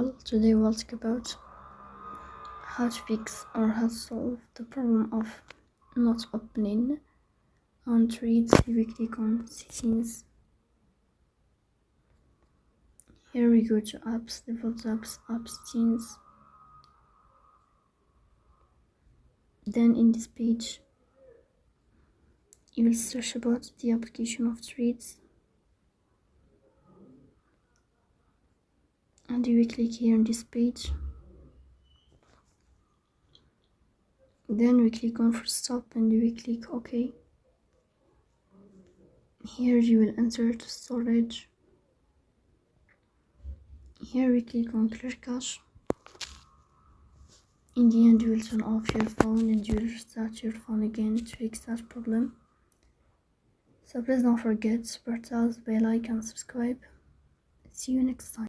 Digital. Today we'll talk about how to fix or how to solve the problem of not opening on threads if we click on settings. Here we go to apps, default apps, app settings. Then in this page you will search about the application of threads. And you will click here on this page. Then we click on full stop and you will click OK. Here you will enter the storage. Here we click on clear cache. In the end you will turn off your phone and you will restart your phone again to fix that problem. So please don't forget to support us by like and subscribe. See you next time.